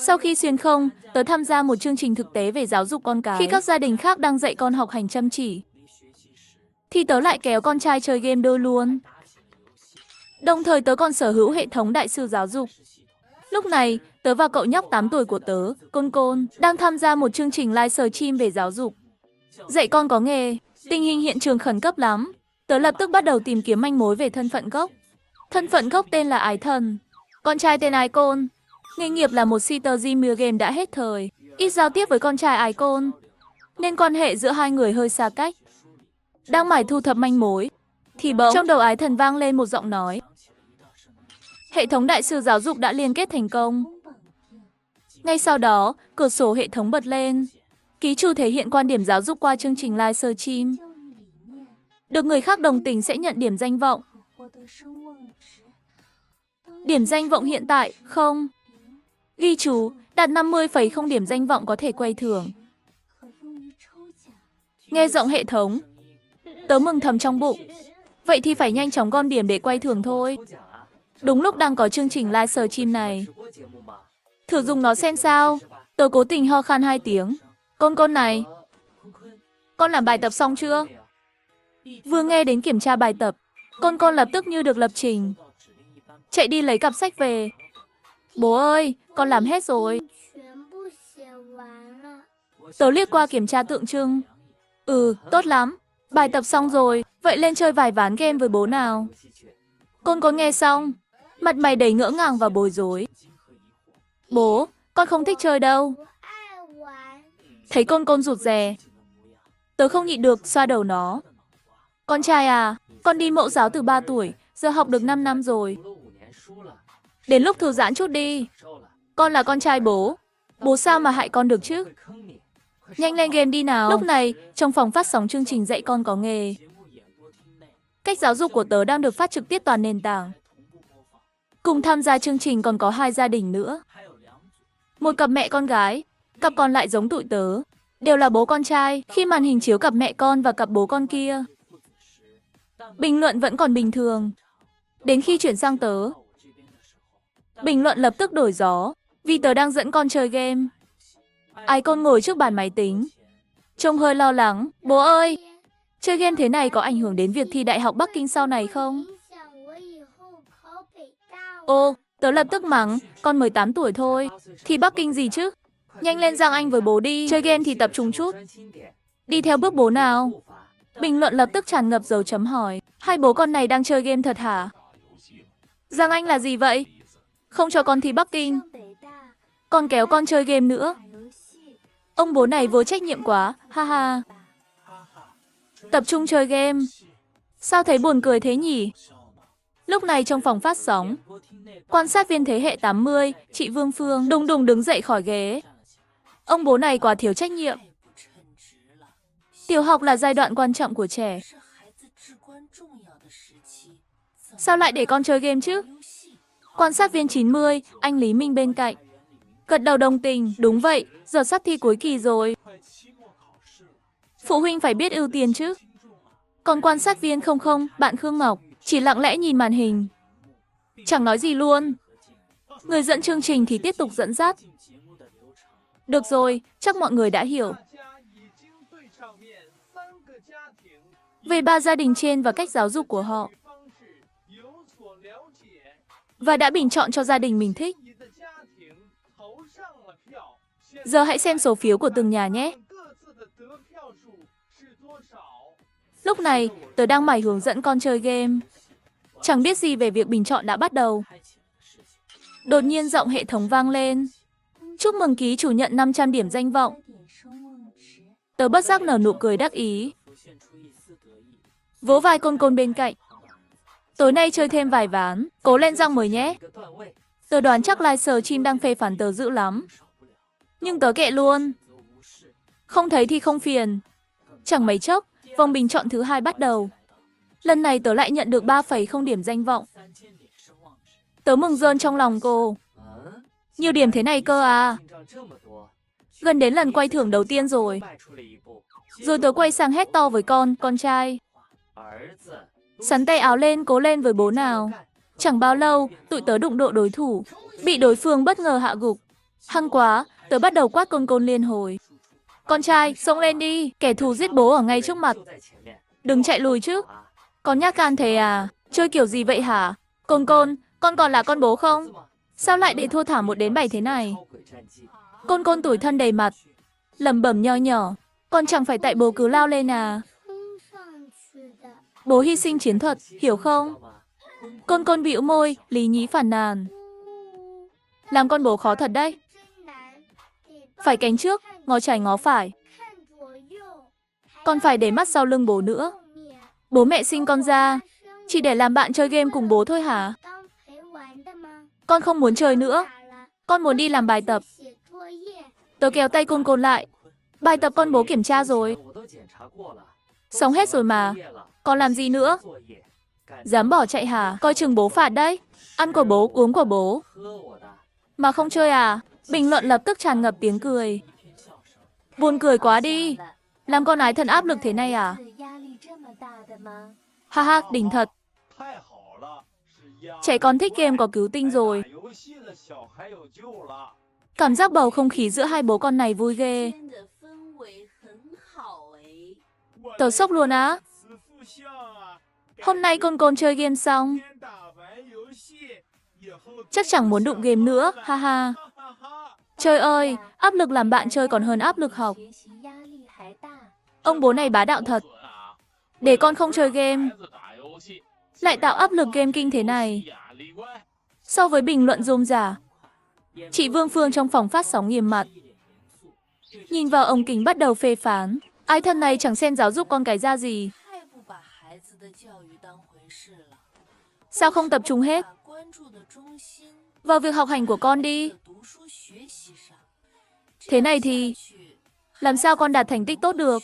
Sau khi xuyên không, tớ tham gia một chương trình thực tế về giáo dục con cái. Khi các gia đình khác đang dạy con học hành chăm chỉ, thì tớ lại kéo con trai chơi game đôi luôn. Đồng thời tớ còn sở hữu hệ thống đại sư giáo dục. Lúc này, tớ và cậu nhóc 8 tuổi của tớ, Côn Côn, đang tham gia một chương trình live stream về giáo dục. Dạy con có nghề, tình hình hiện trường khẩn cấp lắm. Tớ lập tức bắt đầu tìm kiếm manh mối về thân phận gốc. Thân phận gốc tên là Ái Thần, con trai tên Ái Côn. Nghề nghiệp là một cheater Jimmy game đã hết thời, ít giao tiếp với con trai Ái Côn, nên quan hệ giữa hai người hơi xa cách. Đang mải thu thập manh mối, thì bỗng trong đầu Ái Thần vang lên một giọng nói. Hệ thống đại sư giáo dục đã liên kết thành công. Ngay sau đó, cửa sổ hệ thống bật lên. Ký chủ thể hiện quan điểm giáo dục qua chương trình live stream. Được người khác đồng tình sẽ nhận điểm danh vọng. Điểm danh vọng hiện tại, không. Ghi chú, đạt 50,0 điểm danh vọng có thể quay thưởng. Nghe giọng hệ thống, tớ mừng thầm trong bụng. Vậy thì phải nhanh chóng gom điểm để quay thưởng thôi. Đúng lúc đang có chương trình live stream này. Thử dùng nó xem sao. Tớ cố tình ho khan 2 tiếng. Con này, con làm bài tập xong chưa? Vừa nghe đến kiểm tra bài tập, con lập tức như được lập trình. Chạy đi lấy cặp sách về. Bố ơi, con làm hết rồi. Tớ liếc qua kiểm tra tượng trưng. Tốt lắm. Bài tập xong rồi, vậy lên chơi vài ván game với bố nào. Con nghe xong, mặt mày đầy ngỡ ngàng và bối rối. Bố, con không thích chơi đâu. Thấy con rụt rè, tớ không nhịn được xoa đầu nó. Con trai à, con đi mẫu giáo từ 3 tuổi, giờ học được 5 năm rồi. Đến lúc thư giãn chút đi. Con là con trai bố. Bố sao mà hại con được chứ? Nhanh lên game đi nào. Lúc này, trong phòng phát sóng chương trình dạy con có nghề. Cách giáo dục của tớ đang được phát trực tiếp toàn nền tảng. Cùng tham gia chương trình còn có 2 gia đình nữa. Một cặp mẹ con gái, cặp còn lại giống tụi tớ. Đều là bố con trai, khi màn hình chiếu cặp mẹ con và cặp bố con kia. Bình luận vẫn còn bình thường. Đến khi chuyển sang tớ, bình luận lập tức đổi gió, vì tớ đang dẫn con chơi game. Ái Côn ngồi trước bàn máy tính, trông hơi lo lắng. Bố ơi, chơi game thế này có ảnh hưởng đến việc thi Đại học Bắc Kinh sau này không? Ô, tớ lập tức mắng, con 18 tuổi thôi, thi Bắc Kinh gì chứ? Nhanh lên Giang Anh với bố đi, chơi game thì tập trung chút. Đi theo bước bố nào. Bình luận lập tức tràn ngập dấu chấm hỏi. Hai bố con này đang chơi game thật hả? Giang Anh là gì vậy? Không cho con thi Bắc Kinh. Con kéo con chơi game nữa. Ông bố này vô trách nhiệm quá, ha ha. Tập trung chơi game. Sao thấy buồn cười thế nhỉ? Lúc này trong phòng phát sóng, quan sát viên thế hệ 80, chị Vương Phương, đùng đùng đứng dậy khỏi ghế. Ông bố này quá thiếu trách nhiệm. Tiểu học là giai đoạn quan trọng của trẻ. Sao lại để con chơi game chứ? Quan sát viên 90, anh Lý Minh bên cạnh, gật đầu đồng tình. Đúng vậy, giờ sắp thi cuối kỳ rồi. Phụ huynh phải biết ưu tiên chứ. Còn quan sát viên 00, bạn Khương Ngọc, chỉ lặng lẽ nhìn màn hình, chẳng nói gì luôn. Người dẫn chương trình thì tiếp tục dẫn dắt. Được rồi, chắc mọi người đã hiểu về 3 gia đình trên và cách giáo dục của họ, và đã bình chọn cho gia đình mình thích. Giờ hãy xem số phiếu của từng nhà nhé. Lúc này, tớ đang mải hướng dẫn con chơi game. Chẳng biết gì về việc bình chọn đã bắt đầu. Đột nhiên giọng hệ thống vang lên. Chúc mừng ký chủ nhận 500 điểm danh vọng. Tớ bất giác nở nụ cười đắc ý. Vỗ vai Côn bên cạnh. Tối nay chơi thêm vài ván, cố lên Giang mới nhé. Tớ đoán chắc live stream đang phê phán tớ dữ lắm. Nhưng tớ kệ luôn. Không thấy thì không phiền. Chẳng mấy chốc, vòng bình chọn thứ 2 bắt đầu. Lần này tớ lại nhận được 3,0 điểm danh vọng. Tớ mừng rơn trong lòng cô. Nhiều điểm thế này cơ à. Gần đến lần quay thưởng đầu tiên rồi. Rồi tớ quay sang hét to với con trai. Sắn tay áo lên, cố lên với bố nào. Chẳng bao lâu, tụi tớ đụng độ đối thủ, bị đối phương bất ngờ hạ gục. Hăng quá, tớ bắt đầu quát Côn Côn liên hồi. Con trai, xông lên đi, kẻ thù giết bố ở ngay trước mặt. Đừng chạy lùi chứ. Con nhát gan thế à? Chơi kiểu gì vậy hả? Côn Côn, con còn là con bố không? Sao lại để thua thảm 1-7 thế này? Côn Côn tủi thân đầy mặt, lẩm bẩm nho nhỏ. Con chẳng phải tại bố cứ lao lên à? Bố hy sinh chiến thuật, hiểu không? Côn Côn bĩu môi, lý nhí phàn nàn. Làm con bố khó thật đấy. Phải cánh trước, ngó trái ngó phải. Con phải để mắt sau lưng bố nữa. Bố mẹ sinh con ra, chỉ để làm bạn chơi game cùng bố thôi hả? Con không muốn chơi nữa. Con muốn đi làm bài tập. Tớ kéo tay Côn Côn lại. Bài tập con bố kiểm tra rồi. Xong hết rồi mà. Còn làm gì nữa? Dám bỏ chạy hả? Coi chừng bố phạt đấy. Ăn của bố, uống của bố. Mà không chơi à? Bình luận lập tức tràn ngập tiếng cười. Buồn cười quá đi. Làm con ái thần áp lực thế này à? Ha ha, đỉnh thật. Trẻ con thích game có cứu tinh rồi. Cảm giác bầu không khí giữa hai bố con này vui ghê. Tớ sốc luôn á. Hôm nay Côn Côn chơi game xong, chắc chẳng muốn đụng game nữa, ha ha. Trời ơi, áp lực làm bạn chơi còn hơn áp lực học. Ông bố này bá đạo thật. Để con không chơi game, lại tạo áp lực game kinh thế này. So với bình luận rôm rả, chị Vương Phương trong phòng phát sóng nghiêm mặt. Nhìn vào ống kính bắt đầu phê phán. Ái thần này chẳng xem giáo dục con cái ra gì. Sao không tập trung hết vào việc học hành của con đi? Thế này thì làm sao con đạt thành tích tốt được?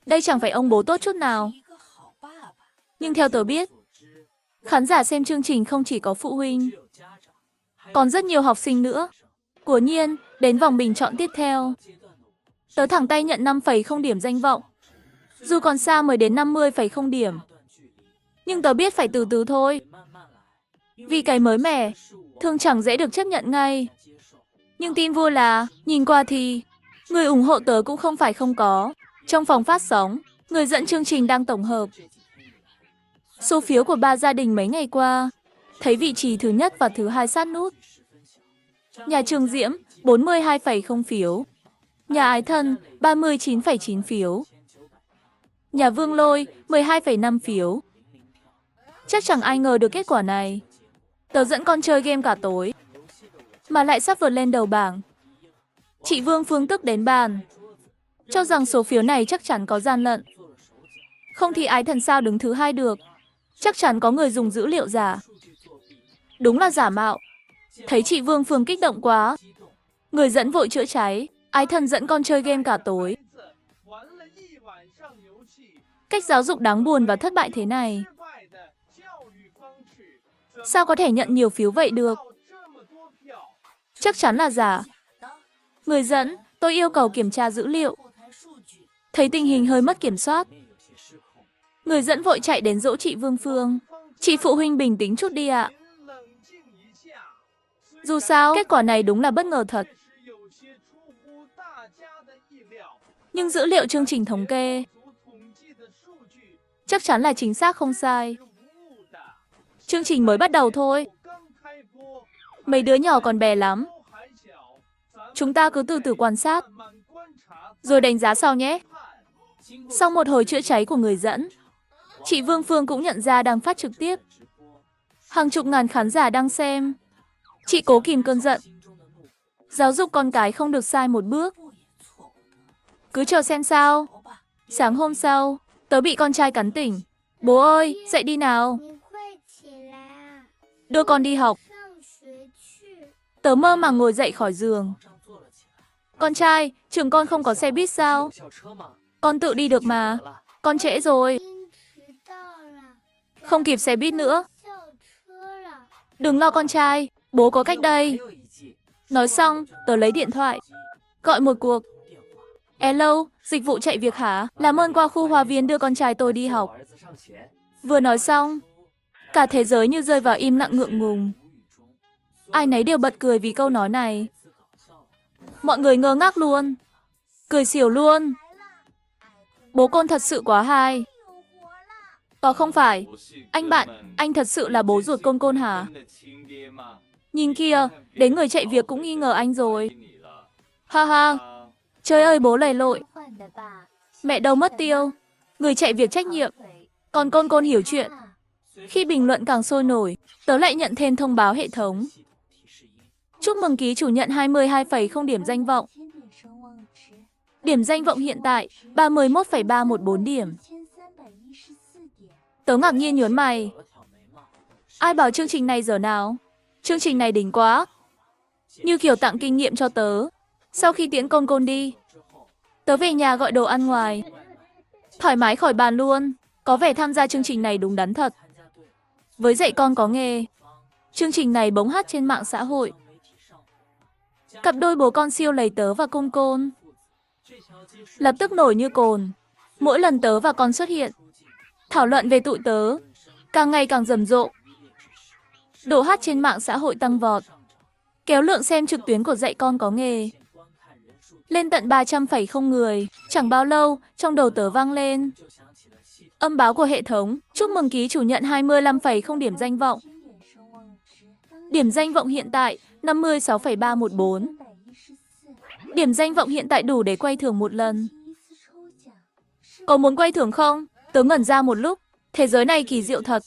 Đây chẳng phải ông bố tốt chút nào. Nhưng theo tớ biết, khán giả xem chương trình không chỉ có phụ huynh, còn rất nhiều học sinh nữa. Của nhiên, đến vòng bình chọn tiếp theo, tớ thẳng tay nhận 5,0 điểm danh vọng. Dù còn xa mới đến 50,0 điểm. Nhưng tớ biết phải từ từ thôi. Vì cái mới mẻ, thường chẳng dễ được chấp nhận ngay. Nhưng tin vui là, nhìn qua thì, người ủng hộ tớ cũng không phải không có. Trong phòng phát sóng, người dẫn chương trình đang tổng hợp số phiếu của 3 gia đình mấy ngày qua. Thấy vị trí thứ nhất và thứ hai sát nút. Nhà Trường Diễm, 42,0 phiếu. Nhà Ái Thân, 39,9 phiếu. Nhà Vương Lôi, 12,5 phiếu. Chắc chẳng ai ngờ được kết quả này. Tớ dẫn con chơi game cả tối, mà lại sắp vượt lên đầu bảng. Chị Vương Phương tức đến bàn, cho rằng số phiếu này chắc chắn có gian lận. Không thì Ái Thần sao đứng thứ hai được. Chắc chắn có người dùng dữ liệu giả. Đúng là giả mạo. Thấy chị Vương Phương kích động quá, người dẫn vội chữa cháy. Ái Thần dẫn con chơi game cả tối. Cách giáo dục đáng buồn và thất bại thế này. Sao có thể nhận nhiều phiếu vậy được? Chắc chắn là giả. Người dẫn, tôi yêu cầu kiểm tra dữ liệu. Thấy tình hình hơi mất kiểm soát, người dẫn vội chạy đến dỗ chị Vương Phương. Chị phụ huynh bình tĩnh chút đi ạ. Dù sao, kết quả này đúng là bất ngờ thật. Nhưng dữ liệu chương trình thống kê chắc chắn là chính xác không sai. Chương trình mới bắt đầu thôi. Mấy đứa nhỏ còn bé lắm. Chúng ta cứ từ từ quan sát, rồi đánh giá sau nhé. Sau một hồi chữa cháy của người dẫn, chị Vương Phương cũng nhận ra đang phát trực tiếp. Hàng chục ngàn khán giả đang xem. Chị cố kìm cơn giận. Giáo dục con cái không được sai một bước. Cứ chờ xem sao. Sáng hôm sau, tớ bị con trai cắn tỉnh. Bố ơi, dậy đi nào. Đưa con đi học. Tớ mơ màng ngồi dậy khỏi giường. Con trai, trường con không có xe buýt sao? Con tự đi được mà. Con trễ rồi. Không kịp xe buýt nữa. Đừng lo con trai, bố có cách đây. Nói xong, tớ lấy điện thoại, gọi một cuộc. Hello, dịch vụ chạy việc hả? Làm ơn qua khu Hoa Viên đưa con trai tôi đi học. Vừa nói xong, cả thế giới như rơi vào im lặng ngượng ngùng. Ai nấy đều bật cười vì câu nói này. Mọi người ngơ ngác luôn. Cười xỉu luôn. Bố con thật sự quá hay. Không phải. Anh bạn, anh thật sự là bố ruột Côn Côn hả? Nhìn kìa, đến người chạy việc cũng nghi ngờ anh rồi. Ha ha. Trời ơi bố lầy lội. Mẹ đâu mất tiêu. Người chạy việc trách nhiệm. Còn Côn Côn hiểu chuyện. Khi bình luận càng sôi nổi, tớ lại nhận thêm thông báo hệ thống. Chúc mừng ký chủ nhận 22,0 điểm danh vọng. Điểm danh vọng hiện tại 31,314 điểm. Tớ ngạc nhiên nhớn mày. Ai bảo chương trình này giờ nào? Chương trình này đỉnh quá. Như kiểu tặng kinh nghiệm cho tớ. Sau khi tiễn Côn Côn đi, tớ về nhà gọi đồ ăn ngoài. Thoải mái khỏi bàn luôn. Có vẻ tham gia chương trình này đúng đắn thật. Với dạy con có nghề, chương trình này bỗng hot trên mạng xã hội. Cặp đôi bố con siêu lầy tớ và Côn Côn lập tức nổi như cồn. Mỗi lần tớ và con xuất hiện, thảo luận về tụi tớ càng ngày càng rầm rộ. Độ hot trên mạng xã hội tăng vọt, kéo lượng xem trực tuyến của dạy con có nghề lên tận 300,000 người. Chẳng bao lâu, trong đầu tớ vang lên âm báo của hệ thống. Chúc mừng ký chủ nhận 25,0 điểm danh vọng. Điểm danh vọng hiện tại 56,314. Điểm danh vọng hiện tại đủ để quay thưởng một lần. Có muốn quay thưởng không? Tớ ngẩn ra một lúc. Thế giới này kỳ diệu thật.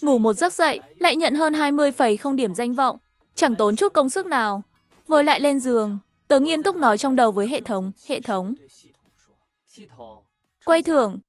Ngủ một giấc dậy, lại nhận hơn 20,0 điểm danh vọng. Chẳng tốn chút công sức nào. Vội lại lên giường, tớ nghiêm túc nói trong đầu với hệ thống. Quay thưởng,